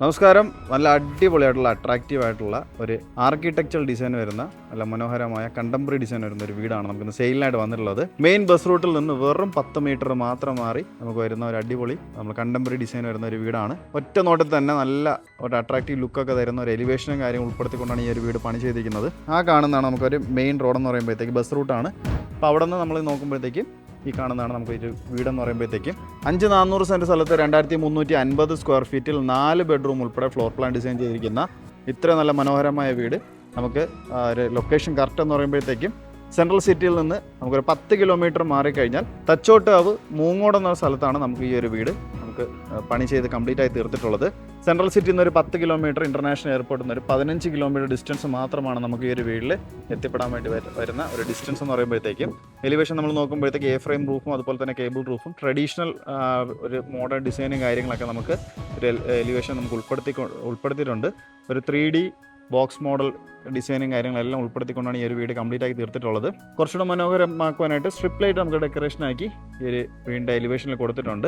നമസ്കാരം. നല്ല അടിപൊളിയായിട്ടുള്ള അട്രാക്റ്റീവായിട്ടുള്ള ഒരു ആർക്കിടെക്ചറൽ ഡിസൈൻ വരുന്ന നല്ല മനോഹരമായ കണ്ടംപററി ഡിസൈൻ വരുന്ന ഒരു വീടാണ് നമുക്കിന്ന് സെയിലിനായിട്ട് വന്നിട്ടുള്ളത്. മെയിൻ ബസ് റൂട്ടിൽ നിന്ന് വെറും 10 മീറ്റർ മാത്രം മാറി നമുക്ക് വരുന്ന ഒരു അടിപൊളി നമ്മൾ കണ്ടംപററി ഡിസൈൻ വരുന്ന ഒരു വീടാണ്. ഒറ്റ നോട്ടത്തിൽ തന്നെ നല്ല ഒരു അട്രാക്റ്റീവ് ലുക്കൊക്കെ തരുന്ന ഒരു എലിവേഷനും കാര്യം ഉൾപ്പെടുത്തിക്കൊണ്ടാണ് ഈ ഒരു വീട് പണി ചെയ്തിരിക്കുന്നത്. ആ കാണുന്നതാണ് നമുക്കൊരു മെയിൻ റോഡെന്ന് പറയുമ്പോഴത്തേക്ക് ബസ് റൂട്ടാണ്. അപ്പോൾ അവിടെ നിന്ന് നമ്മൾ നോക്കുമ്പോഴത്തേക്കും ഈ കാണുന്നതാണ് നമുക്ക് ഒരു വീടെന്ന് പറയുമ്പോഴത്തേക്കും 5400 സെൻറ്റ് സ്ഥലത്ത് 2350 സ്ക്വയർ ഫീറ്റിൽ 4 ബെഡ്റൂം ഉൾപ്പെടെ ഫ്ലോർ പ്ലാൻ ഡിസൈൻ ചെയ്തിരിക്കുന്ന ഇത്ര നല്ല മനോഹരമായ വീട് നമുക്ക് ഒരു ലൊക്കേഷൻ കറക്റ്റ് എന്ന് പറയുമ്പോഴത്തേക്കും സെൻട്രൽ സിറ്റിയിൽ നിന്ന് നമുക്കൊരു 10 കിലോമീറ്റർ മാറിക്കഴിഞ്ഞാൽ തച്ചോട്ടാവ് മൂങ്ങോട് എന്ന സ്ഥലത്താണ് നമുക്ക് ഈ ഒരു വീട് നമുക്ക് പണി ചെയ്ത് കംപ്ലീറ്റ് ആയി തീർത്തിട്ടുള്ളത്. സെൻട്രൽ സിറ്റിയിൽ നിന്ന് ഒരു 10 കിലോമീറ്റർ, ഇൻ്റർനാഷണൽ എയർപോർട്ടിൽ നിന്ന് ഒരു 15 കിലോമീറ്റർ ഡിസ്റ്റൻസ് മാത്രമാണ് നമുക്ക് ഈ ഒരു വീട്ടിൽ എത്തിപ്പെടാൻ വേണ്ടി വരുന്ന ഒരു ഡിസ്റ്റൻസ് എന്ന് പറയുമ്പോഴത്തേക്കും. എലിവേഷൻ നമ്മൾ നോക്കുമ്പോഴത്തേക്ക് എ ഫ്രെയിം റൂഫും അതുപോലെ തന്നെ കേബിൾ റൂഫും ട്രഡീഷണൽ ഒരു മോഡേൺ ഡിസൈനും കാര്യങ്ങളൊക്കെ നമുക്ക് ഒരു എലിവേഷൻ നമുക്ക് ഉൾപ്പെടുത്തിയിട്ടുണ്ട്. ഒരു 3D ബോക്സ് മോഡൽ ഡിസൈനും കാര്യങ്ങളെല്ലാം ഉൾപ്പെടുത്തിക്കൊണ്ടാണ് ഈ ഒരു വീട് കംപ്ലീറ്റ് ആക്കി തീർത്തിട്ടുള്ളത്. കുറച്ചുകൂടെ മനോഹരമാക്കുവാനായിട്ട് സ്ട്രിപ്പ് ലൈറ്റ് നമുക്ക് ഡെക്കറേഷൻ ആക്കി ഈ ഒരു വീടിൻ്റെ എലിവേഷനിൽ കൊടുത്തിട്ടുണ്ട്.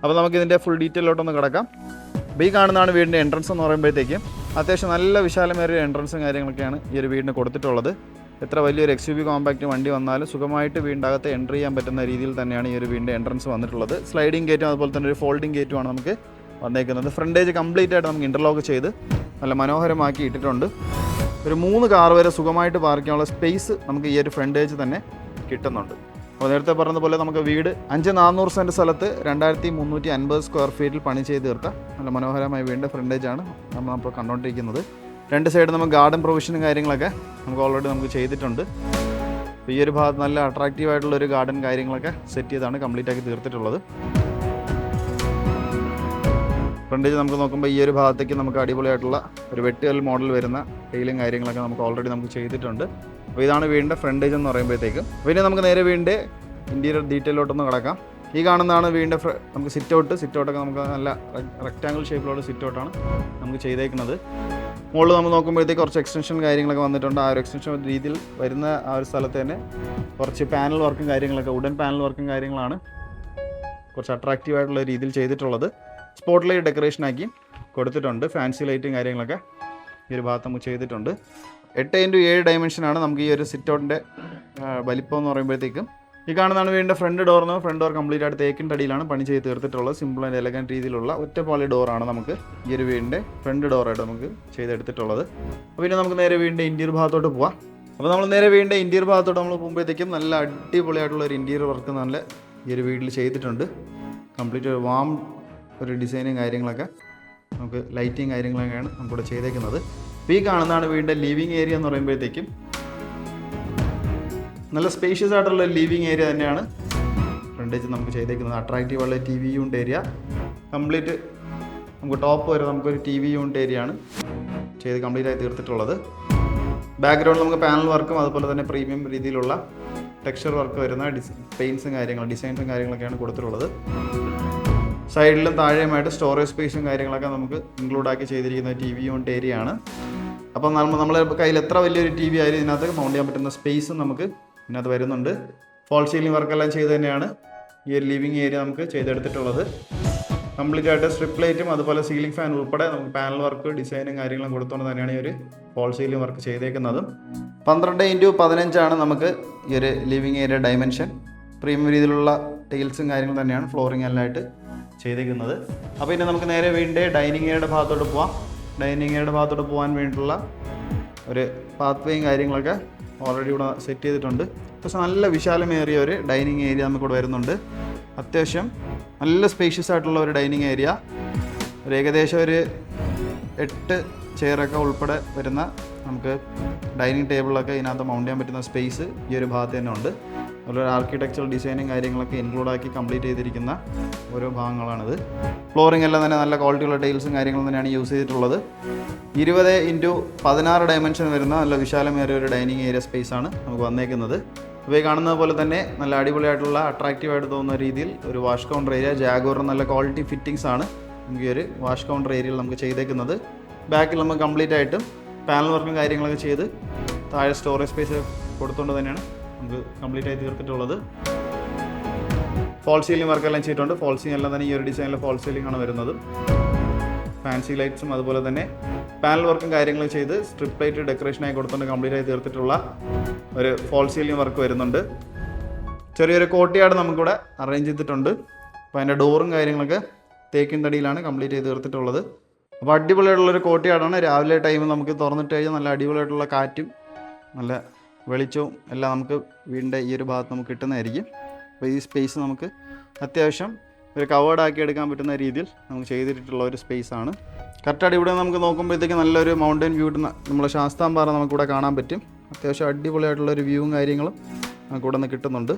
അപ്പോൾ നമുക്ക് ഇതിൻ്റെ ഫുൾ ഡീറ്റെയിലോട്ടൊന്ന് കിടക്കാം. അപ്പോൾ ഈ കാണുന്നതാണ് വീടിൻ്റെ എൻട്രൻസ് എന്ന് പറയുമ്പോഴത്തേക്കും അത്യാവശ്യം നല്ല വിശാലമേറിയ എൻട്രൻസും കാര്യങ്ങളൊക്കെയാണ് ഈ ഒരു വീടിന് കൊടുത്തിട്ടുള്ളത്. എത്ര വലിയൊരു XUV കോമ്പാക്റ്റ് വണ്ടി വന്നാലും സുഖമായിട്ട് വീടിൻ്റെ അകത്ത് എൻട്രി ചെയ്യാൻ പറ്റുന്ന രീതിയിൽ തന്നെയാണ് ഈ ഒരു വീടിൻ്റെ എൻട്രൻസ് വന്നിട്ടുള്ളത്. സ്ലൈഡിംഗ് ഗേറ്റും അതുപോലെ തന്നെ ഒരു ഫോൾഡിംഗ് ഗേറ്റുമാണ് നമുക്ക് വന്നേക്കുന്നത്. ഫ്രണ്ടേജ് കംപ്ലീറ്റ് ആയിട്ട് നമുക്ക് ഇൻ്റർലോക്ക് ചെയ്ത് നല്ല മനോഹരമാക്കി ഇട്ടിട്ടുണ്ട്. ഒരു 3 കാർ വരെ സുഖമായിട്ട് പാർക്ക് ചെയ്യാനുള്ള സ്പേസ് നമുക്ക് ഈ ഒരു ഫ്രണ്ടേജ് തന്നെ കിട്ടുന്നുണ്ട്. അപ്പോൾ നേരത്തെ പറഞ്ഞതുപോലെ നമുക്ക് വീട് 5400 സെൻറ്റ് സ്ഥലത്ത് 2350 സ്ക്വയർ ഫീറ്റിൽ പണി ചെയ്ത് തീർത്ത നല്ല മനോഹരമായ വീടിൻ്റെ ഫ്രണ്ടേജാണ് നമ്മളിപ്പോൾ കണ്ടുകൊണ്ടിരിക്കുന്നത്. 2 സൈഡ് നമുക്ക് ഗാർഡൻ പ്രൊവിഷനും കാര്യങ്ങളൊക്കെ നമുക്ക് ഓൾറെഡി നമുക്ക് ചെയ്തിട്ടുണ്ട്. അപ്പോൾ ഈ ഒരു ഭാഗത്ത് നല്ല അട്രാക്റ്റീവായിട്ടുള്ളൊരു ഗാർഡൻ കാര്യങ്ങളൊക്കെ സെറ്റ് ചെയ്താണ് കംപ്ലീറ്റ് ആക്കി തീർത്തിട്ടുള്ളത്. ഫ്രണ്ടേജ് നമുക്ക് നോക്കുമ്പോൾ ഈ ഒരു ഭാഗത്തേക്ക് നമുക്ക് അടിപൊളിയായിട്ടുള്ള ഒരു വെട്ടുകൽ മോഡൽ വരുന്ന ടൈലും കാര്യങ്ങളൊക്കെ നമുക്ക് ഓൾറെഡി നമുക്ക് ചെയ്തിട്ടുണ്ട്. അപ്പോൾ ഇതാണ് വീടിൻ്റെ ഫ്രണ്ടേജ് എന്ന് പറയുമ്പോഴത്തേക്കും. പിന്നെ നമുക്ക് നേരെ വീടിൻ്റെ ഇൻറ്റീരിയർ ഡീറ്റെയിലോട്ടൊന്ന് കിടക്കാം. ഈ കാണുന്നതാണ് വീടിൻ്റെ നമുക്ക് സിറ്റൗട്ടൊക്കെ നമുക്ക് നല്ല റെക്റ്റാങ്കിൾ ഷേപ്പിലുള്ള സിറ്റൗട്ടാണ് നമുക്ക് ചെയ്തേക്കുന്നത്. മുകളിൽ നമ്മൾ നോക്കുമ്പോഴത്തേക്ക് കുറച്ച് എക്സ്റ്റൻഷൻ കാര്യങ്ങളൊക്കെ വന്നിട്ടുണ്ട്. ആ ഒരു എക്സ്റ്റൻഷൻ രീതിയിൽ വരുന്ന ആ ഒരു സ്ഥലത്ത് തന്നെ കുറച്ച് പാനൽ വർക്കും കാര്യങ്ങളൊക്കെ വുഡൻ പാനൽ വർക്കും കാര്യങ്ങളാണ് കുറച്ച് അട്രാക്റ്റീവായിട്ടുള്ള രീതിയിൽ ചെയ്തിട്ടുള്ളത്. സ്പോട്ട് ലൈറ്റ് ഡെക്കറേഷനാക്കി കൊടുത്തിട്ടുണ്ട്. ഫാൻസി ലൈറ്റും കാര്യങ്ങളൊക്കെ ഈ ഒരു ഭാഗത്ത് നമുക്ക് ചെയ്തിട്ടുണ്ട്. 8x7 ഡയമെൻഷനാണ് നമുക്ക് ഈ ഒരു സിറ്റൗട്ടിൻ്റെ വലിപ്പം എന്ന് പറയുമ്പോഴത്തേക്കും. ഈ കാണുന്നതാണ് വീടിൻ്റെ ഫ്രണ്ട് ഡോർ കംപ്ലീറ്റ് ആയിട്ട് തേക്കിൻ്റെ അടിയിലാണ് പണി ചെയ്ത് തീർത്തിട്ടുള്ളത്. സിമ്പിൾ ആൻഡ് എലഗൻറ്റ് രീതിയിലുള്ള ഒറ്റപ്പാളി ഡോറാണ് നമുക്ക് ഈ ഒരു വീടിൻ്റെ ഫ്രണ്ട് ഡോറായിട്ട് നമുക്ക് ചെയ്തെടുത്തിട്ടുള്ളത്. പിന്നെ നമുക്ക് നേരെ വീടിൻ്റെ ഇൻറ്റീരിയർ ഭാഗത്തോട്ട് പോവാം. അപ്പോൾ നമ്മൾ നേരെ വീടിൻ്റെ ഇൻറ്റീരിയർ ഭാഗത്തോട്ട് നമ്മൾ പോകുമ്പോഴത്തേക്കും നല്ല അടിപൊളിയായിട്ടുള്ള ഒരു ഇൻറ്റീരിയർ വർക്ക് നല്ല ഈ ഒരു വീട്ടിൽ ചെയ്തിട്ടുണ്ട്. കംപ്ലീറ്റ് ഒരു വാം ഒരു ഡിസൈനും കാര്യങ്ങളൊക്കെ നമുക്ക് ലൈറ്റിങ് കാര്യങ്ങളൊക്കെയാണ് നമുക്കിവിടെ ചെയ്തേക്കുന്നത്. അപ്പോൾ ഈ കാണുന്നതാണ് വീടിൻ്റെ ലിവിങ് ഏരിയ എന്ന് പറയുമ്പോഴത്തേക്കും നല്ല സ്പേഷ്യസ് ആയിട്ടുള്ള ലിവിങ് ഏരിയ തന്നെയാണ് ഫ്രണ്ടേജ് നമുക്ക് ചെയ്തേക്കുന്നത്. അട്രാക്റ്റീവുള്ള TV യൂണിറ്റ് ഏരിയ കംപ്ലീറ്റ് നമുക്ക് ടോപ്പ് വരെ നമുക്കൊരു TV യൂണിറ്റ് ഏരിയ ആണ് ചെയ്ത് കംപ്ലീറ്റ് ആയി തീർത്തിട്ടുള്ളത്. ബാക്ക്ഗ്രൗണ്ടിൽ നമുക്ക് പാനൽ വർക്കും അതുപോലെ തന്നെ പ്രീമിയം രീതിയിലുള്ള ടെക്സ്ചർ വർക്ക് വരുന്ന പെയിൻസും ഡിസൈൻസും കാര്യങ്ങളൊക്കെയാണ് കൊടുത്തിട്ടുള്ളത്. സൈഡിലും താഴെയുമായിട്ട് സ്റ്റോറേജ് സ്പേസും കാര്യങ്ങളൊക്കെ നമുക്ക് ഇൻക്ലൂഡ് ആക്കി ചെയ്തിരിക്കുന്ന TV യൂണിറ്റ് ഏരിയ ആണ്. അപ്പം നമ്മളെ കയ്യിൽ എത്ര വലിയൊരു TV ആയാലും ഇതിനകത്ത് മൗണ്ട് ചെയ്യാൻ പറ്റുന്ന സ്പേസും നമുക്ക് ഇതിനകത്ത് വരുന്നുണ്ട്. ഫോൾ സീലിംഗ് വർക്കെല്ലാം ചെയ്ത് തന്നെയാണ് ഈ ഒരു ലിവിങ് ഏരിയ നമുക്ക് ചെയ്തെടുത്തിട്ടുള്ളത്. കംപ്ലീറ്റ് ആയിട്ട് സ്ട്രിപ്പ് ലൈറ്റും അതുപോലെ സീലിംഗ് ഫാൻ ഉൾപ്പെടെ നമുക്ക് പാനൽ വർക്ക് ഡിസൈനും കാര്യങ്ങളും കൊടുത്തുകൊണ്ട് തന്നെയാണ് ഈ ഒരു ഫോൾ സീലിംഗ് വർക്ക് ചെയ്തേക്കുന്നതും. 12x15 നമുക്ക് ഈ ഒരു ലിവിങ് ഏരിയ ഡയമെൻഷൻ. പ്രീമിയം രീതിയിലുള്ള ടൈൽസും കാര്യങ്ങളും തന്നെയാണ് ഫ്ലോറിംഗ് എല്ലാമായിട്ട് ചെയ്തേക്കുന്നത്. അപ്പോൾ പിന്നെ നമുക്ക് നേരെ വീടിൻ്റെ ഡൈനിങ് ഏരിയയുടെ ഭാഗത്തോട്ട് പോവാം. ഡൈനിങ് ഏരിയയുടെ ഭാഗത്തോട്ട് പോകാൻ വേണ്ടിയിട്ടുള്ള ഒരു പാത്ത് വേയും കാര്യങ്ങളൊക്കെ ഓൾറെഡി ഇവിടെ സെറ്റ് ചെയ്തിട്ടുണ്ട്. പക്ഷേ നല്ല വിശാലമേറിയ ഒരു ഡൈനിങ് ഏരിയ നമുക്കിവിടെ വരുന്നുണ്ട്. അത്യാവശ്യം നല്ല സ്പേഷ്യസ് ആയിട്ടുള്ള ഒരു ഡൈനിങ് ഏരിയ. ഒരു ഏകദേശം ഒരു 8 ചെയറൊക്കെ ഉൾപ്പെടെ വരുന്ന നമുക്ക് ഡൈനിങ് ടേബിളൊക്കെ ഇതിനകത്ത് മൗണ്ട് ചെയ്യാൻ പറ്റുന്ന സ്പേസ് ഈ ഒരു ഭാഗത്ത് തന്നെ ഉണ്ട്. അതുപോലെ ആർക്കിടെക്ചറൽ ഡിസൈനും കാര്യങ്ങളൊക്കെ ഇൻക്ലൂഡ് ആക്കി കംപ്ലീറ്റ് ചെയ്തിരിക്കുന്ന ഓരോ ഭാഗങ്ങളാണിത്. ഫ്ലോറിംഗ് എല്ലാം തന്നെ നല്ല ക്വാളിറ്റിയുള്ള ടൈൽസും കാര്യങ്ങളും തന്നെയാണ് യൂസ് ചെയ്തിട്ടുള്ളത്. 20x16 ഡയമെൻഷൻ വരുന്ന നല്ല വിശാലമേറിയ ഒരു ഡൈനിങ് ഏരിയ സ്പേസാണ് നമുക്ക് വന്നേക്കുന്നത്. അപ്പോൾ ഈ കാണുന്നത് പോലെ തന്നെ നല്ല അടിപൊളിയായിട്ടുള്ള അട്രാക്റ്റീവായിട്ട് തോന്നുന്ന രീതിയിൽ ഒരു വാഷ് കൗണ്ടർ ഏരിയ. ജാഗോറിന് നല്ല ക്വാളിറ്റി ഫിറ്റിങ്സ് ആണ് നമുക്ക് ഈ ഒരു വാഷ് കൗണ്ടർ ഏരിയയിൽ നമുക്ക് ചെയ്തേക്കുന്നത്. ബാക്കിൽ നമുക്ക് കംപ്ലീറ്റ് ആയിട്ടും പാനൽ വർക്കും കാര്യങ്ങളൊക്കെ ചെയ്ത് താഴെ സ്റ്റോറേജ് സ്പേസ് കൊടുത്തുകൊണ്ട് തന്നെയാണ് നമുക്ക് കംപ്ലീറ്റ് ആയി തീർത്തിട്ടുള്ളത്. ഫോൾ സീലിംഗ് വർക്കെല്ലാം ചെയ്തിട്ടുണ്ട്. ഫോൾ സീലിംഗ് എല്ലാം തന്നെ ഈ ഒരു ഡിസൈനിലെ ഫോൾ സീലിംഗ് ആണ് വരുന്നത്. ഫാൻസി ലൈറ്റ്സും അതുപോലെ തന്നെ പാനൽ വർക്കും കാര്യങ്ങളും ചെയ്ത് സ്ട്രിപ്പ് ലൈറ്റ് ഡെക്കറേഷനായി കൊടുത്തുകൊണ്ട് കംപ്ലീറ്റ് ആയി തീർത്തിട്ടുള്ള ഒരു ഫോൾ സീലിംഗ് വർക്ക് വരുന്നുണ്ട്. ചെറിയൊരു കോർട്ട്യാർഡ് നമുക്കിവിടെ അറേഞ്ച് ചെയ്തിട്ടുണ്ട്. അപ്പോൾ അതിൻ്റെ ഡോറും കാര്യങ്ങളൊക്കെ തേക്കിൻ തടിയിലാണ് കംപ്ലീറ്റ് ചെയ്ത് തീർത്തിട്ടുള്ളത്. അപ്പോൾ അടിപൊളിയായിട്ടുള്ളൊരു കോർട്ട്യാർഡാണ്. രാവിലെ ടൈം നമുക്ക് തുറന്നിട്ട് കഴിഞ്ഞാൽ നല്ല അടിപൊളിയായിട്ടുള്ള കാറ്റും നല്ല വെളിച്ചവും എല്ലാം നമുക്ക് വീടിൻ്റെ ഈ ഒരു ഭാഗത്ത് നമുക്ക് കിട്ടുന്നതായിരിക്കും. അപ്പോൾ ഈ സ്പേസ് നമുക്ക് അത്യാവശ്യം ഒരു കവേർഡ് ആക്കി എടുക്കാൻ പറ്റുന്ന രീതിയിൽ നമുക്ക് ചെയ്തിട്ടുള്ള ഒരു സ്പേസാണ്. കറക്റ്റായിട്ട് ഇവിടെ നമുക്ക് നോക്കുമ്പോഴത്തേക്ക് നല്ലൊരു മൗണ്ടൻ വ്യൂ നമ്മളെ ശാസ്താംപാറ നമുക്കിവിടെ കാണാൻ പറ്റും. അത്യാവശ്യം അടിപൊളിയായിട്ടുള്ളൊരു വ്യൂവും കാര്യങ്ങളും നമുക്കിവിടെ നിന്ന് കിട്ടുന്നുണ്ട്.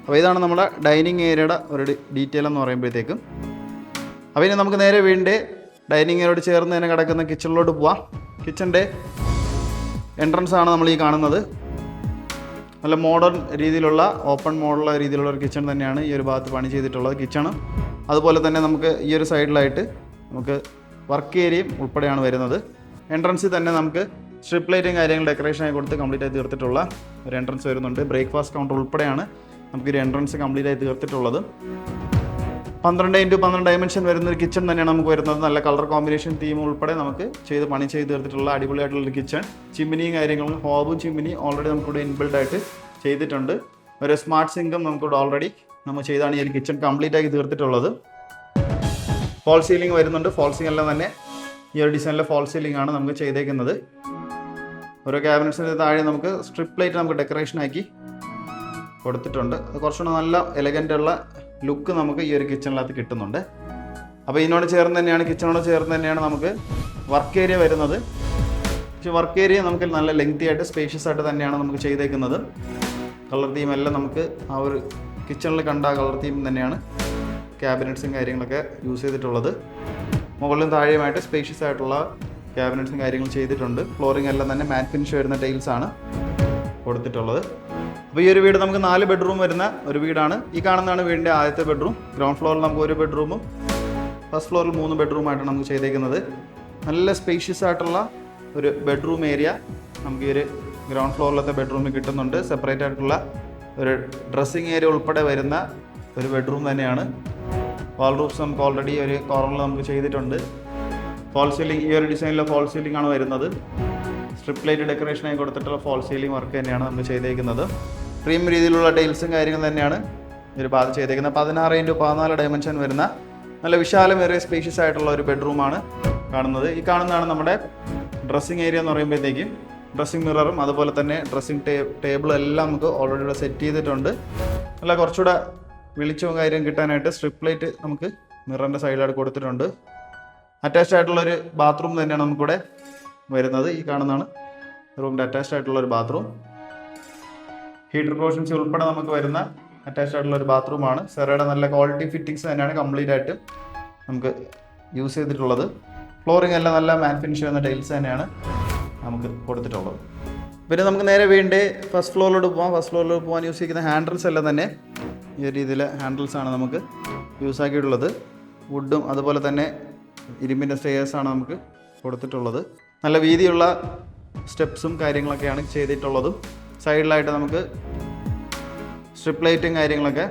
അപ്പോൾ ഇതാണ് നമ്മുടെ ഡൈനിങ് ഏരിയയുടെ ഒരു ഡീറ്റെയിൽ എന്ന് പറയുമ്പോഴത്തേക്കും. അപ്പോൾ ഇനി നമുക്ക് നേരെ വീടിൻ്റെ ഡൈനിങ് ഏരിയയോട് ചേർന്ന് തന്നെ കിടക്കുന്ന കിച്ചണിലോട്ട് പോവാം. കിച്ചൻ്റെ എൻട്രൻസ് ആണ് നമ്മൾ ഈ കാണുന്നത്. നല്ല മോഡേൺ രീതിയിലുള്ള ഓപ്പൺ മോഡലുള്ള രീതിയിലുള്ള ഒരു കിച്ചൺ തന്നെയാണ് ഈ ഒരു ഭാഗത്ത് പണി ചെയ്തിട്ടുള്ളത്. കിച്ചണും അതുപോലെ തന്നെ നമുക്ക് ഈ ഒരു സൈഡിലായിട്ട് നമുക്ക് വർക്ക് ഏരിയയും ഉൾപ്പെടെയാണ് വരുന്നത്. എൻട്രൻസിൽ തന്നെ നമുക്ക് സ്ട്രിപ്പ് ലൈറ്റും കാര്യങ്ങൾ ഡെക്കറേഷനായി കൊടുത്ത് കംപ്ലീറ്റ് ആയി തീർത്തിട്ടുള്ള ഒരു എൻട്രൻസ് വരുന്നുണ്ട്. ബ്രേക്ക്ഫാസ്റ്റ് കൗണ്ടർ ഉൾപ്പെടെയാണ് നമുക്കൊരു എൻട്രൻസ് കംപ്ലീറ്റ് ആയി തീർത്തിട്ടുള്ളത്. 12x12 ഡയമെൻഷൻ വരുന്നൊരു കിച്ചൺ തന്നെയാണ് നമുക്ക് വരുന്നത്. നല്ല കളർ കോമ്പിനേഷൻ തീം ഉൾപ്പെടെ നമുക്ക് പണി ചെയ്ത് തീർത്തിട്ടുള്ള അടിപൊളിയായിട്ടുള്ളൊരു കിച്ചൺ. ചിമ്മിനിയും കാര്യങ്ങളും ഹോബും ചിമ്മിനി ഓൾറെഡി നമുക്കിവിടെ ഇൻബിൽഡ് ആയിട്ട് ചെയ്തിട്ടുണ്ട്. ഒരു സ്മാർട്ട് സിങ്കും നമുക്കിവിടെ ഓൾറെഡി നമ്മൾ ചെയ്താണ് ഈ ഒരു കിച്ചൺ കംപ്ലീറ്റ് ആക്കി തീർത്തിട്ടുള്ളത്. ഫോൾ സീലിംഗ് വരുന്നുണ്ട്. ഫോൾ സീലിംഗ് എല്ലാം തന്നെ ഈ ഒരു ഡിസൈനിലെ ഫോൾ സീലിംഗ് ആണ് നമുക്ക് ചെയ്തേക്കുന്നത്. ഓരോ ക്യാബിനറ്റ്സിന് താഴെ നമുക്ക് സ്ട്രിപ്പ് ലൈറ്റ് നമുക്ക് ഡെക്കറേഷൻ ആക്കി കൊടുത്തിട്ടുണ്ട്. അത് കുറച്ചുകൂടെ നല്ല എലഗൻ്റ് ഉള്ള ലുക്ക് നമുക്ക് ഈ ഒരു കിച്ചണിനകത്ത് കിട്ടുന്നുണ്ട്. അപ്പോൾ ഇതിനോട് ചേർന്ന് തന്നെയാണ് കിച്ചണോട് ചേർന്ന് തന്നെയാണ് നമുക്ക് വർക്ക് ഏരിയ വരുന്നത്. പക്ഷേ വർക്ക് ഏരിയ നമുക്ക് നല്ല ലെങ്തി ആയിട്ട് സ്പേഷ്യസ് ആയിട്ട് തന്നെയാണ് നമുക്ക് ചെയ്തേക്കുന്നത്. കളർ തീം എല്ലാം നമുക്ക് ആ ഒരു കിച്ചണിൽ കണ്ട കളർ തീം തന്നെയാണ് ക്യാബിനറ്റ്സും കാര്യങ്ങളൊക്കെ യൂസ് ചെയ്തിട്ടുള്ളത്. മുകളിലും താഴെയുമായിട്ട് സ്പേഷ്യസ് ആയിട്ടുള്ള ക്യാബിനറ്റ്സും കാര്യങ്ങളും ചെയ്തിട്ടുണ്ട്. ഫ്ലോറിംഗ് എല്ലാം തന്നെ മാറ്റ് ഫിനിഷ് വരുന്ന ടൈൽസാണ് കൊടുത്തിട്ടുള്ളത്. അപ്പോൾ ഈ ഒരു വീട് നമുക്ക് 4 ബെഡ്റൂം വരുന്ന ഒരു വീടാണ്. ഈ കാണുന്നതാണ് വീടിൻ്റെ ആദ്യത്തെ ബെഡ്റൂം. ഗ്രൗണ്ട് ഫ്ലോറിൽ നമുക്ക് 1 ബെഡ്റൂമും ഫസ്റ്റ് ഫ്ലോറിൽ 3 ബെഡ്റൂമായിട്ടാണ് നമുക്ക് ചെയ്തേക്കുന്നത്. നല്ല സ്പേഷ്യസ് ആയിട്ടുള്ള ഒരു ബെഡ്റൂം ഏരിയ നമുക്ക് ഈ ഒരു ഗ്രൗണ്ട് ഫ്ലോറിലത്തെ ബെഡ്റൂമിൽ കിട്ടുന്നുണ്ട്. സെപ്പറേറ്റ് ആയിട്ടുള്ള ഒരു ഡ്രസ്സിങ് ഏരിയ ഉൾപ്പെടെ വരുന്ന ഒരു ബെഡ്റൂം തന്നെയാണ്. വാൾ റൂഫ്സ് നമുക്ക് ഓൾറെഡി ഒരു കോർണറിൽ നമുക്ക് ചെയ്തിട്ടുണ്ട്. ഫോൾ സീലിംഗ് ഈ ഒരു ഡിസൈനിലെ ഫോൾ സീലിംഗ് ആണ് വരുന്നത്. സ്ട്രിപ്പ് ലൈറ്റ് ഡെക്കറേഷനായി കൊടുത്തിട്ടുള്ള ഫോൾ സീലിംഗ് വർക്ക് തന്നെയാണ് നമ്മൾ ചെയ്തേക്കുന്നത്. പ്രീമിയം രീതിയിലുള്ള ടൈൽസും കാര്യങ്ങളും തന്നെയാണ് ഒരു ഭാഗത്ത് ചെയ്തേക്കുന്നത്. 16x14 ഡയമെൻഷൻ വരുന്ന നല്ല വിശാലമേറിയ സ്പേഷ്യസ് ആയിട്ടുള്ള ഒരു ബെഡ്റൂമാണ് കാണുന്നത്. ഈ കാണുന്നതാണ് നമ്മുടെ ഡ്രസ്സിങ് ഏരിയ എന്ന് പറയുമ്പോഴത്തേക്കും ഡ്രസ്സിങ് മിററും അതുപോലെ തന്നെ ഡ്രസ്സിങ് ടേബിളും എല്ലാം നമുക്ക് ഓൾറെഡി ഇവിടെ സെറ്റ് ചെയ്തിട്ടുണ്ട്. നല്ല കുറച്ചുകൂടെ വെളിച്ചവും കാര്യം കിട്ടാനായിട്ട് സ്ട്രിപ്പ് ലൈറ്റ് നമുക്ക് മിററിൻ്റെ സൈഡിലായിട്ട് കൊടുത്തിട്ടുണ്ട്. അറ്റാച്ച്ഡ് ആയിട്ടുള്ളൊരു ബാത്റൂം തന്നെയാണ് നമുക്കിവിടെ വരുന്നത്. ഈ കാണുന്നതാണ് റൂമിൻ്റെ അറ്റാച്ച്ഡ് ആയിട്ടുള്ളൊരു ബാത്റൂം. ഹീറ്റർ പ്രൊവിഷൻസ് ഉൾപ്പെടെ നമുക്ക് വരുന്ന അറ്റാച്ച്ഡ് ആയിട്ടുള്ള ഒരു ബാത്റൂമാണ്. സെറയുടെ നല്ല ക്വാളിറ്റി ഫിറ്റിങ്സ് തന്നെയാണ് കംപ്ലീറ്റ് ആയിട്ട് നമുക്ക് യൂസ് ചെയ്തിട്ടുള്ളത്. ഫ്ലോറിംഗ് എല്ലാം നല്ല മാറ്റ് ഫിനിഷ് ചെയ്യുന്ന ടൈൽസ് തന്നെയാണ് നമുക്ക് കൊടുത്തിട്ടുള്ളത്. പിന്നെ നമുക്ക് നേരെ വീണ്ടും ഫസ്റ്റ് ഫ്ലോറിലോട്ട് പോകാം. ഫസ്റ്റ് ഫ്ലോറിലോട്ട് പോകാൻ യൂസ് ചെയ്യുന്ന ഹാൻഡിൽസ് എല്ലാം തന്നെ ഈ രീതിയിലെ ഹാൻഡിൽസാണ് നമുക്ക് യൂസ് ആക്കിയിട്ടുള്ളത്. വുഡും അതുപോലെ തന്നെ ഇരുമ്പിൻ്റെ സ്റ്റെയേഴ്സാണ് നമുക്ക് കൊടുത്തിട്ടുള്ളത്. നല്ല വീതിയുള്ള സ്റ്റെപ്സും കാര്യങ്ങളൊക്കെയാണ് ചെയ്തിട്ടുള്ളതും. സൈഡിലായിട്ട് നമുക്ക് സ്ട്രിപ്പ് ലൈറ്റും കാര്യങ്ങളൊക്കെ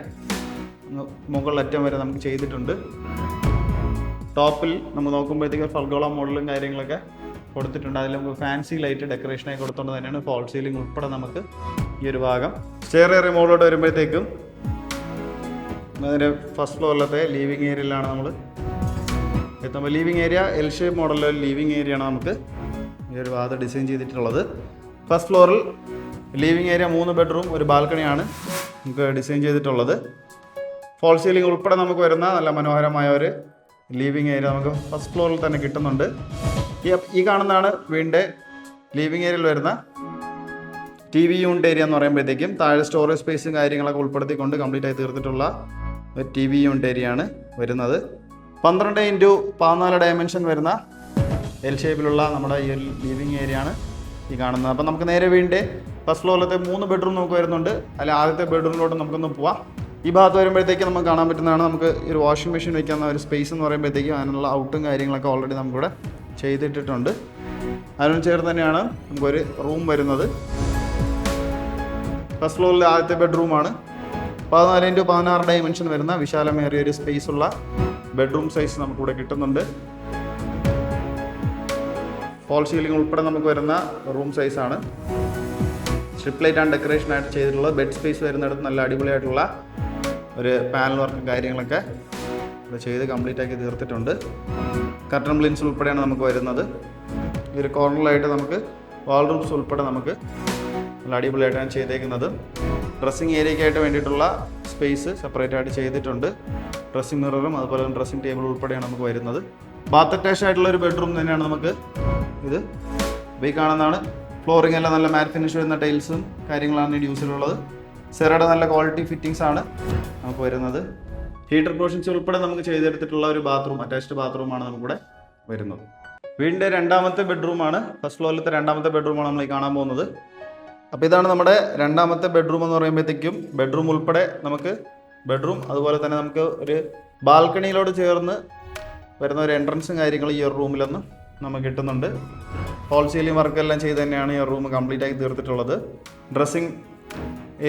മുകളിലറ്റം വരെ നമുക്ക് ചെയ്തിട്ടുണ്ട്. ടോപ്പിൽ നമ്മൾ നോക്കുമ്പോഴത്തേക്ക് ഫർഗോള മോഡലും കാര്യങ്ങളൊക്കെ കൊടുത്തിട്ടുണ്ട്. അതിൽ നമുക്ക് ഫാൻസി ലൈറ്റ് ഡെക്കറേഷനായി കൊടുത്തുകൊണ്ട് തന്നെയാണ് ഫോൾ സീലിംഗ് ഉൾപ്പെടെ നമുക്ക് ഈ ഒരു ഭാഗം. സ്റ്റെയർ ഏറിയ മോഡലോട്ട് വരുമ്പോഴത്തേക്കും അതിൻ്റെ ഫസ്റ്റ് ഫ്ലോറിലത്തെ ലീവിങ് ഏരിയയിലാണ് നമ്മൾ എത്തുമ്പോൾ. ലീവിങ് ഏരിയ എൽ ഷേപ്പ് മോഡലിലെ ലീവിങ് ഏരിയയാണ് നമുക്ക് ഈ ഒരു ഭാഗത്ത് ഡിസൈൻ ചെയ്തിട്ടുള്ളത്. ഫസ്റ്റ് ഫ്ലോറിൽ ലീവിങ് ഏരിയ 3 ബെഡ്റൂം ഒരു ബാൽക്കണിയാണ് നമുക്ക് ഡിസൈൻ ചെയ്തിട്ടുള്ളത്. ഫോൾ സീലിംഗ് ഉൾപ്പെടെ നമുക്ക് വരുന്ന നല്ല മനോഹരമായ ഒരു ലീവിങ് ഏരിയ നമുക്ക് ഫസ്റ്റ് ഫ്ലോറിൽ തന്നെ കിട്ടുന്നുണ്ട്. ഈ കാണുന്നതാണ് വീടിൻ്റെ ലീവിങ് ഏരിയയിൽ വരുന്ന TV യൂണിറ്റ് ഏരിയ എന്ന് പറയുമ്പോഴത്തേക്കും താഴെ സ്റ്റോറേജ് സ്പേസും കാര്യങ്ങളൊക്കെ ഉൾപ്പെടുത്തിക്കൊണ്ട് കംപ്ലീറ്റ് ആയി തീർത്തിട്ടുള്ള ഒരു TV യൂണിറ്റ് ഏരിയയാണ് വരുന്നത്. 12x14 ഡയമെൻഷൻ വരുന്ന എൽ ഷേപ്പിലുള്ള നമ്മുടെ ഈ ഒരു ലിവിങ് ഏരിയ ആണ് ഈ കാണുന്നത്. അപ്പം നമുക്ക് നേരെ വീണ്ടും ഫസ്റ്റ് ഫ്ലോറിലത്തെ 3 ബെഡ്റൂം നമുക്ക് വരുന്നുണ്ട്. അതിൽ ആദ്യത്തെ ബെഡ്റൂമിലോട്ട് നമുക്കൊന്ന് പോവാം. ഈ ഭാഗത്ത് വരുമ്പോഴത്തേക്ക് നമുക്ക് കാണാൻ പറ്റുന്നതാണ് നമുക്ക് ഒരു വാഷിംഗ് മെഷീൻ വയ്ക്കുന്ന ഒരു സ്പേസ് എന്ന് പറയുമ്പോഴത്തേക്കും അതിനുള്ള ഔട്ടും കാര്യങ്ങളൊക്കെ ഓൾറെഡി നമുക്കിവിടെ ചെയ്തിട്ടിട്ടുണ്ട്. അതിനോട് ചേർന്ന് തന്നെയാണ് നമുക്കൊരു റൂം വരുന്നത്. ഫസ്റ്റ് ഫ്ലോറിലെ ആദ്യത്തെ ബെഡ്റൂമാണ്. 14x16 ഡയമെൻഷൻ വരുന്ന വിശാലമേറിയ ഒരു സ്പേസ് ഉള്ള ബെഡ്റൂം സൈസ് നമുക്കിവിടെ കിട്ടുന്നുണ്ട്. ഫോൾ സീലിംഗ് ഉൾപ്പെടെ നമുക്ക് വരുന്ന റൂം സൈസാണ്. സ്ട്രിപ്പ് ലൈറ്റ് ആൻഡ് ഡെക്കറേഷൻ ആയിട്ട് ചെയ്തിട്ടുള്ള ബെഡ് സ്പേസ് വരുന്നിടത്ത് നല്ല അടിപൊളിയായിട്ടുള്ള ഒരു പാനൽ വർക്കും കാര്യങ്ങളൊക്കെ ഇത് ചെയ്ത് കംപ്ലീറ്റ് ആക്കി തീർത്തിട്ടുണ്ട്. കർട്ടൻ ബ്ലിൻസ് ഉൾപ്പെടെയാണ് നമുക്ക് വരുന്നത്. ഈ ഒരു കോർണറിലായിട്ട് നമുക്ക് വാൾ റൂംസ് ഉൾപ്പെടെ നമുക്ക് നല്ല അടിപൊളിയായിട്ടാണ് ചെയ്തേക്കുന്നത്. ഡ്രസ്സിങ് ഏരിയയ്ക്കായിട്ട് വേണ്ടിയിട്ടുള്ള സ്പേസ് സെപ്പറേറ്റ് ആയിട്ട് ചെയ്തിട്ടുണ്ട്. ഡ്രസ്സിംഗ് മിററും അതുപോലെ തന്നെ ഡ്രസ്സിംഗ് ടേബിൾ ഉൾപ്പെടെയാണ് നമുക്ക് വരുന്നത്. ബാത്ത് അറ്റാച്ച് ആയിട്ടുള്ള ഒരു ബെഡ്റൂം തന്നെയാണ് നമുക്ക് ഇത്. ഈ കാണുന്നതാണ്. ഫ്ലോറിംഗ് എല്ലാം നല്ല മാറ്റ് ഫിനിഷ് വരുന്ന ടൈൽസും കാര്യങ്ങളാണ് യൂസിലുള്ളത്. സെറയുടെ നല്ല ക്വാളിറ്റി ഫിറ്റിംഗ്സ് ആണ് നമുക്ക് വരുന്നത്. ഹീറ്റർ പോർഷൻസ് ഉൾപ്പെടെ നമുക്ക് ചെയ്തെടുത്തിട്ടുള്ള ഒരു ബാത്റൂം, അറ്റാച്ച്ഡ് ബാത്റൂമാണ് നമുക്കിവിടെ വരുന്നത്. വീടിൻ്റെ രണ്ടാമത്തെ ബെഡ്റൂമാണ്, ഫസ്റ്റ് ഫ്ലോറിലത്തെ രണ്ടാമത്തെ ബെഡ്റൂമാണ് നമ്മൾ ഈ കാണാൻ പോകുന്നത്. അപ്പോൾ ഇതാണ് നമ്മുടെ രണ്ടാമത്തെ ബെഡ്റൂം എന്ന് പറയുമ്പോഴത്തേക്കും ബെഡ്റൂം ഉൾപ്പെടെ നമുക്ക് ബെഡ്റൂം അതുപോലെ തന്നെ നമുക്ക് ഒരു ബാൽക്കണിയിലോട് ചേർന്ന് വരുന്ന ഒരു എൻട്രൻസും കാര്യങ്ങളും ഈ ഒരു റൂമിലൊന്ന് നമുക്ക് കിട്ടുന്നുണ്ട്. ഫോൾ സീലിംഗ് വർക്കെല്ലാം ചെയ്ത് തന്നെയാണ് ഈ റൂം കംപ്ലീറ്റ് ആക്കി തീർത്തിട്ടുള്ളത്. ഡ്രസ്സിംഗ്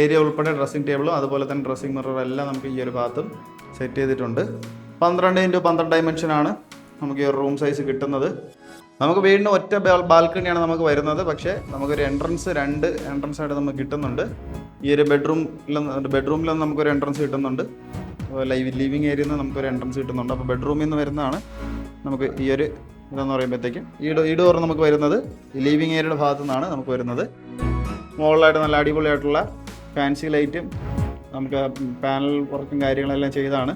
ഏരിയ ഉൾപ്പെടെ ഡ്രസ്സിംഗ് ടേബിളും അതുപോലെ തന്നെ ഡ്രസ്സിംഗ് മിററും എല്ലാം നമുക്ക് ഈ ഒരു ഭാഗത്തും സെറ്റ് ചെയ്തിട്ടുണ്ട്. 12x12 ഡയമെൻഷനാണ് നമുക്ക് ഈ ഒരു റൂം സൈസ് കിട്ടുന്നത്. നമുക്ക് വീടിന് ഒറ്റ ബാൽക്കണിയാണ് നമുക്ക് വരുന്നത്. പക്ഷേ നമുക്കൊരു രണ്ട് എൻട്രൻസ് ആയിട്ട് നമുക്ക് കിട്ടുന്നുണ്ട്. ഈ ഒരു ബെഡ്റൂമിലും നമുക്കൊരു എൻട്രൻസ് കിട്ടുന്നുണ്ട്. ലിവിങ് ഏരിയയിൽ നിന്ന് നമുക്കൊരു എൻട്രൻസ് കിട്ടുന്നുണ്ട്. അപ്പോൾ ബെഡ്റൂമിൽ നിന്ന് വരുന്നതാണ് നമുക്ക് ഈ ഒരു ഇതെന്ന് പറയുമ്പോഴത്തേക്കും ഈ ഡോർ നമുക്ക് വരുന്നത് ഈ ലിവിങ് ഏരിയയുടെ ഭാഗത്തു നിന്നാണ് നമുക്ക് വരുന്നത്. മുകളിലായിട്ട് നല്ല അടിപൊളിയായിട്ടുള്ള ഫാൻസി ലൈറ്റും നമുക്ക് പാനൽ വർക്കും കാര്യങ്ങളെല്ലാം ചെയ്താണ്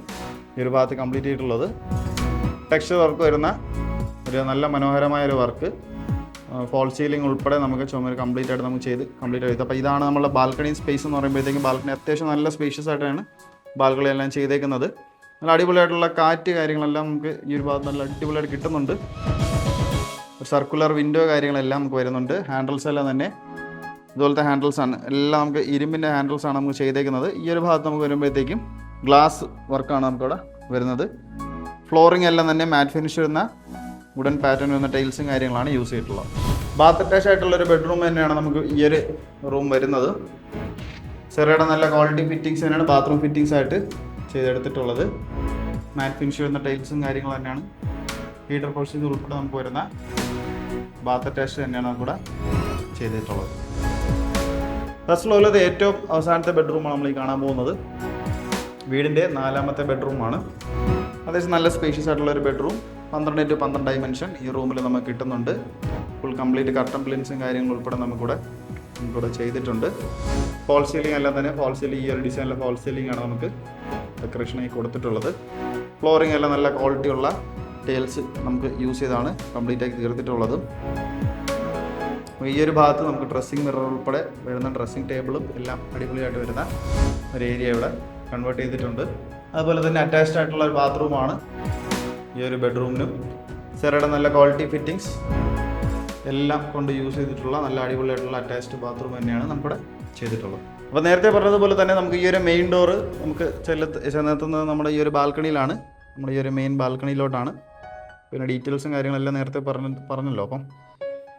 ഈ ഒരു ഭാഗത്ത് കംപ്ലീറ്റ് ചെയ്തിട്ടുള്ളത്. ടെക്സ്ചർ വർക്ക് വരുന്ന ഒരു നല്ല മനോഹരമായ ഒരു വർക്ക്. ഫോൾ സീലിംഗ് ഉൾപ്പെടെ നമുക്ക് ചുമര് കംപ്ലീറ്റ് ആയിട്ട് നമുക്ക് കംപ്ലീറ്റ് ചെയ്ത്. അപ്പോൾ ഇതാണ് നമ്മുടെ ബാൽക്കണി സ്പേസ് എന്ന് പറയുമ്പോഴത്തേക്കും ബാൽക്കണി അത്യാവശ്യം നല്ല സ്പേഷ്യസ് ആയിട്ടാണ് ബാൽക്കണി എല്ലാം ചെയ്തേക്കുന്നത്. നല്ല അടിപൊളിയായിട്ടുള്ള കാറ്റ് കാര്യങ്ങളെല്ലാം നമുക്ക് ഈ ഒരു ഭാഗത്ത് നല്ല അടിപൊളിയായിട്ട് കിട്ടുന്നുണ്ട്. ഒരു സർക്കുലർ വിൻഡോ കാര്യങ്ങളെല്ലാം നമുക്ക് വരുന്നുണ്ട്. ഹാൻഡിൽസ് എല്ലാം തന്നെ ഇതുപോലത്തെ ഹാൻഡിൽസാണ് എല്ലാം നമുക്ക് ഇരുമ്പിൻ്റെ ഹാൻഡിൽസാണ് നമുക്ക് ചെയ്തേക്കുന്നത്. ഈ ഒരു ഭാഗത്ത് നമുക്ക് വരുമ്പോഴത്തേക്കും ഗ്ലാസ് വർക്കാണ് നമുക്കിവിടെ വരുന്നത്. ഫ്ലോറിംഗ് എല്ലാം തന്നെ മാറ്റ് ഫിനിഷ് വരുന്ന വുഡൻ പാറ്റേൺ വരുന്ന ടൈൽസും കാര്യങ്ങളാണ് യൂസ് ചെയ്തിട്ടുള്ളത്. ബാത്ത് അറ്റാച്ച് ആയിട്ടുള്ളൊരു ബെഡ്റൂം തന്നെയാണ് നമുക്ക് ഈ ഒരു റൂം വരുന്നത്. സെറയുടെ നല്ല ക്വാളിറ്റി ഫിറ്റിങ്സ് തന്നെയാണ് ബാത്റൂം ഫിറ്റിങ്സ് ആയിട്ട് ചെയ്തെടുത്തിട്ടുള്ളത്. മാറ്റ് ഫിനിഷ് വരുന്ന ടൈൽസും കാര്യങ്ങളും തന്നെയാണ്. ഹീറ്റർ പോർഷൻസ് ഉൾപ്പെടെ നമുക്ക് വരുന്ന ബാത്ത് അറ്റാച്ച് തന്നെയാണ് നമുക്കിവിടെ ചെയ്തിട്ടുള്ളത്. ഫസ്റ്റ് ഫ്ലോറിൽ ഏറ്റവും അവസാനത്തെ ബെഡ്റൂമാണ് നമ്മൾ ഈ കാണാൻ പോകുന്നത്. വീടിൻ്റെ 4ാമത്തെ ബെഡ്റൂമാണ്. അത്യാവശ്യം നല്ല സ്പേഷ്യസ് ആയിട്ടുള്ള ഒരു ബെഡ്റൂം. 12x12 ഡയമെൻഷൻ ഈ റൂമിൽ നമുക്ക് കിട്ടുന്നുണ്ട്. ഫുൾ കംപ്ലീറ്റ് കർട്ടൻ ബ്ലിൻസും കാര്യങ്ങളും ഉൾപ്പെടെ നമുക്കിവിടെ ചെയ്തിട്ടുണ്ട്. ഫോൾ സീലിംഗ് എല്ലാം തന്നെ ഫോൾ സീലിംഗ് ഈ ഒരു ഡിസൈനിലെ ഫോൾ സീലിംഗ് ആണ് നമുക്ക് ഡെക്കറേഷനായി കൊടുത്തിട്ടുള്ളത്. ഫ്ലോറിംഗ് എല്ലാം നല്ല ക്വാളിറ്റി ഉള്ള ടൈൽസ് നമുക്ക് യൂസ് ചെയ്താണ് കംപ്ലീറ്റ് ആക്കി തീർത്തിട്ടുള്ളത്. ഈ ഒരു ഭാഗത്ത് നമുക്ക് ഡ്രസ്സിംഗ് മിറർ ഉൾപ്പെടെ വരുന്ന ഡ്രസ്സിംഗ് ടേബിളും എല്ലാം അടിപൊളിയായിട്ട് വരുന്ന ഒരു ഏരിയ ഇവിടെ കൺവേർട്ട് ചെയ്തിട്ടുണ്ട്. അതുപോലെ തന്നെ അറ്റാച്ച്ഡ് ആയിട്ടുള്ള ഒരു ബാത്റൂമാണ് ഈ ഒരു ബെഡ്റൂമിനും. സെറയുടെ നല്ല ക്വാളിറ്റി ഫിറ്റിങ്സ് എല്ലാം കൊണ്ട് യൂസ് ചെയ്തിട്ടുള്ള നല്ല അടിപൊളിയായിട്ടുള്ള അറ്റാച്ച്ഡ് ബാത്റൂം തന്നെയാണ് നമുക്കിവിടെ ചെയ്തിട്ടുള്ളത്. അപ്പോൾ നേരത്തെ പറഞ്ഞതുപോലെ തന്നെ നമുക്ക് ഈ ഒരു മെയിൻ ഡോറ് നമുക്ക് ചെന്നെത്തുന്നത് നമ്മുടെ ഈ ഒരു ബാൽക്കണിയിലാണ്. നമ്മുടെ ഈ ഒരു മെയിൻ ബാൽക്കണിയിലോട്ടാണ്. പിന്നെ ഡീറ്റെയിൽസും കാര്യങ്ങളെല്ലാം നേരത്തെ പറഞ്ഞല്ലോ. അപ്പം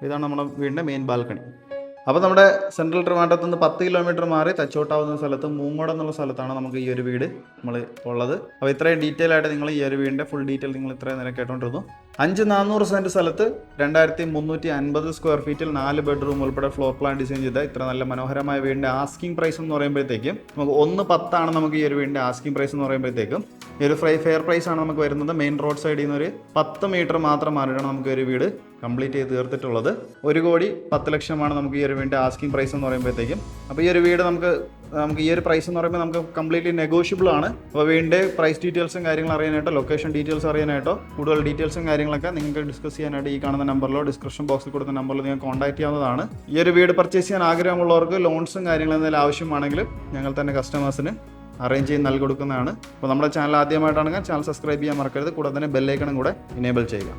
ഇതാണ് നമ്മുടെ വീടിൻ്റെ മെയിൻ ബാൽക്കണി. അപ്പോൾ നമ്മുടെ സെൻട്രൽ ട്രിവാൻഡ്രത്ത് നിന്ന് 10 കിലോമീറ്റർ മാറി തച്ചോട്ടാവുന്ന സ്ഥലത്ത് മൂങ്ങോട് എന്നുള്ള സ്ഥലത്താണ് നമുക്ക് ഈ ഒരു വീട് നമ്മൾ ഉള്ളത്. അപ്പോൾ ഇത്രയും ഡീറ്റെയിൽ ആയിട്ട് നിങ്ങൾ ഈ ഒരു വീടിൻ്റെ ഫുൾ ഡീറ്റെയിൽ നിങ്ങൾ ഇത്രയും നേരം കേട്ടോണ്ടിരുന്നു. 5,400 സെൻറ്റ് സ്ഥലത്ത് 2,350 സ്ക്വയർ ഫീറ്റിൽ 4 ബെഡ്റൂം ഉൾപ്പെടെ ഫ്ലോർ പ്ലാൻ ഡിസൈൻ ചെയ്ത ഇത്ര നല്ല മനോഹരമായ വീടിൻ്റെ ആസ്കിംഗ് പ്രൈസ് എന്ന് പറയുമ്പോഴത്തേക്കും നമുക്ക് 1,10 നമുക്ക് ഈ ഒരു വീടിൻ്റെ ആസ്കിംഗ് പ്രൈസ് എന്ന് പറയുമ്പോഴത്തേക്കും ഈ ഒരു ഫെയർ പ്രൈസ് ആണ് നമുക്ക് വരുന്നത്. മെയിൻ റോഡ് സൈഡിൽ നിന്ന് ഒരു 10 മീറ്റർ മാത്രം മാറിയിട്ടാണ് നമുക്ക് ഒരു വീട് കംപ്ലീറ്റ് ചെയ്ത് തീർത്തിട്ടുള്ളത്. 1,10,00,000 നമുക്ക് ഈ ഒരു വീടിൻ്റെ ആസ്കിംഗ് പ്രൈസ് എന്ന് പറയുമ്പോഴത്തേക്കും. അപ്പോൾ ഈ ഒരു വീട് നമുക്ക് ഈ ഒരു പ്രൈസ് എന്ന് പറയുമ്പോൾ നമുക്ക് കംപ്ലീറ്റ്ലി നെഗോഷ്യബിൾ ആണ്. അപ്പോൾ വീടിൻ്റെ പ്രൈസ് ഡീറ്റെയിൽസും കാര്യങ്ങൾ അറിയാനായിട്ടോ ലൊക്കേഷൻ ഡീറ്റെയിൽസ് അറിയാനായിട്ടോ കൂടുതൽ ഡീറ്റെയിൽസും കാര്യങ്ങളൊക്കെ നിങ്ങൾക്ക് ഡിസ്കസ് ചെയ്യാനായിട്ട് ഈ കാണുന്ന നമ്പറിലോ ഡിസ്ക്രിപ്ഷൻ ബോക്സിൽ കൊടുത്ത നമ്പറിൽ നിങ്ങൾക്ക് കോൺടാക്ട് ചെയ്യാവുന്നതാണ്. ഈ ഒരു വീട് പർച്ചേസ് ചെയ്യാൻ ആഗ്രഹമുള്ളവർക്ക് ലോൺസും കാര്യങ്ങളും എന്തെങ്കിലും ആവശ്യമാണെങ്കിൽ ഞങ്ങൾ തന്നെ കസ്റ്റമേഴ്സിന് അറേഞ്ച് ചെയ്ത് നൽകി കൊടുക്കുന്നതാണ്. അപ്പോൾ നമ്മുടെ ചാനൽ ആദ്യമായിട്ടാണെങ്കിൽ ചാനൽ സബ്സ്ക്രൈബ് ചെയ്യാൻ മറക്കരുത്. കൂടാതെ തന്നെ ബെല്ലൈക്കണും കൂടെ ഇനേബിൾ ചെയ്യുക.